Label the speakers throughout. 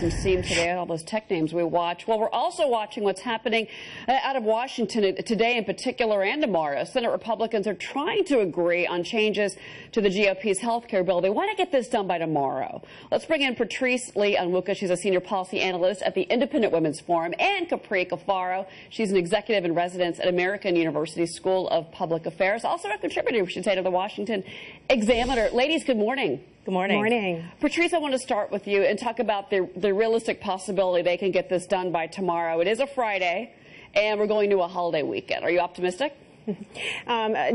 Speaker 1: some steam today, all those tech names we watch. Well, we're also watching what's happening out of Washington today in particular and tomorrow. Senate Republicans are trying to agree on changes to the GOP's health care bill. They want to get this done by tomorrow. Let's bring in Patrice Lee Onwuka. She's a senior policy analyst at the Independent Women's Forum, and Capri Cafaro. She's an executive in residence at American University School of Public Affairs, also a contributor, we should say, to the Washington Examiner. Ladies, good morning.
Speaker 2: Good morning.
Speaker 3: Good morning.
Speaker 1: Patrice, I want to start with you and talk about the realistic possibility they can get this done by tomorrow. It is a Friday, and we're going to a holiday weekend. Are you optimistic?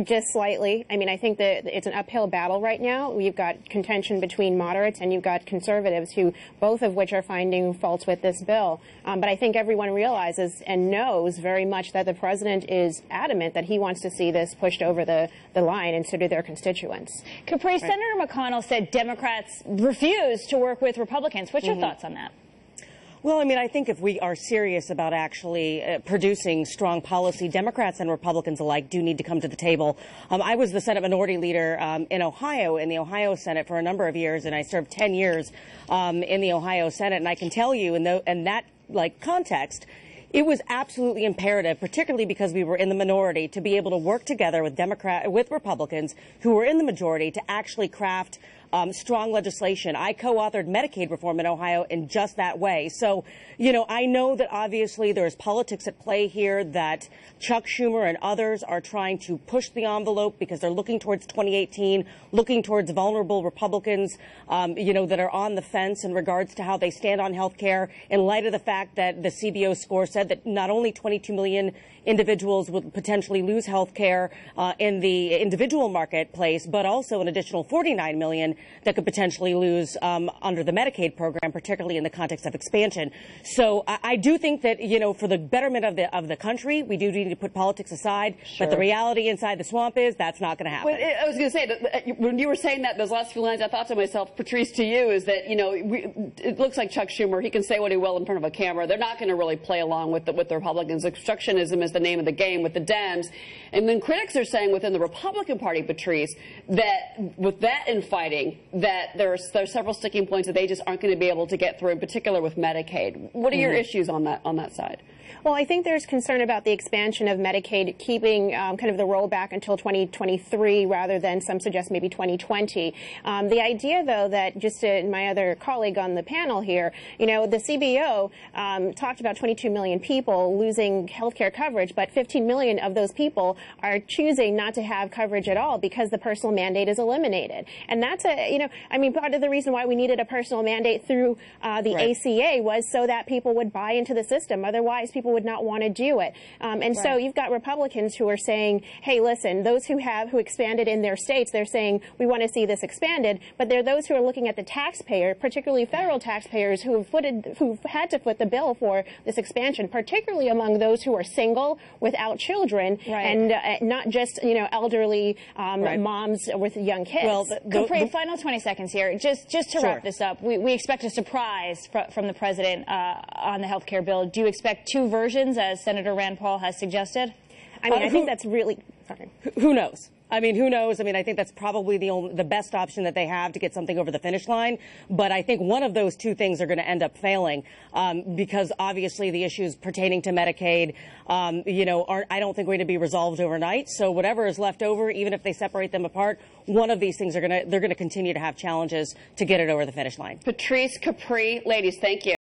Speaker 3: Just slightly. I mean, I think that it's an uphill battle right now. You've got contention between moderates and you've got conservatives, who both of which are finding faults with this bill. But I think everyone realizes and knows very much that the president is adamant that he wants to see this pushed over the line and so do their constituents.
Speaker 2: Capri, right. Senator McConnell said Democrats refuse to work with Republicans. What's your thoughts on that?
Speaker 4: Well, I mean, I think if we are serious about actually producing strong policy, Democrats and Republicans alike do need to come to the table. I was the Senate Minority Leader in Ohio, in the Ohio Senate for a number of years, and I served 10 years in the Ohio Senate. And I can tell you, in that context, it was absolutely imperative, particularly because we were in the minority, to be able to work together with Republicans who were in the majority to actually craft strong legislation. I co-authored Medicaid reform in Ohio in just that way. So, you know, I know that obviously there's politics at play here, that Chuck Schumer and others are trying to push the envelope because they're looking towards 2018, looking towards vulnerable Republicans, you know, that are on the fence in regards to how they stand on health care, in light of the fact that the CBO score said that not only 22 million individuals would potentially lose health care in the individual marketplace, but also an additional 49 million that could potentially lose under the Medicaid program, particularly in the context of expansion. So I do think that, you know, for the betterment of the country, we do need to put politics aside. Sure. But the reality inside the swamp is that's not going to happen.
Speaker 1: Well, I was going to say that when you were saying that, those last few lines, I thought to myself, Patrice, to you, is that, you know, it looks like Chuck Schumer, he can say what he will in front of a camera. They're not going to really play along with the Republicans. Obstructionism is the name of the game with the Dems. And then critics are saying within the Republican Party, Patrice, that with that infighting, that there's several sticking points that they just aren't going to be able to get through, in particular with Medicaid. What are your issues on that side?
Speaker 3: Well, I think there's concern about the expansion of Medicaid, keeping kind of the rollback until 2023 rather than some suggest maybe 2020. The idea, though, that just my other colleague on the panel here, you know, the CBO talked about 22 million people losing health care coverage, but 15 million of those people are choosing not to have coverage at all because the personal mandate is eliminated. And that's you know, I mean, part of the reason why we needed a personal mandate through the ACA was so that people would buy into the system. Otherwise, people would not want to do it. So you've got Republicans who are saying, hey, listen, those who expanded in their states, they're saying we want to see this expanded, but there are those who are looking at the taxpayer, particularly federal taxpayers, who've had to foot the bill for this expansion, particularly among those who are single without children, and not just, you know, elderly moms with young kids.
Speaker 2: Well, Capri, final 20 seconds here. Just to wrap this up, we expect a surprise from the president on the health care bill. Do you expect two versions, as Senator Rand Paul has suggested?
Speaker 3: I mean, I think that's really... Sorry.
Speaker 4: Who knows? I mean, who knows? I mean, I think that's probably the best option that they have to get something over the finish line. But I think one of those two things are going to end up failing because obviously the issues pertaining to Medicaid, you know, I don't think going to be resolved overnight. So whatever is left over, even if they separate them apart, one of these things they're going to continue to have challenges to get it over the finish line.
Speaker 1: Patrice, Capri, ladies, thank you.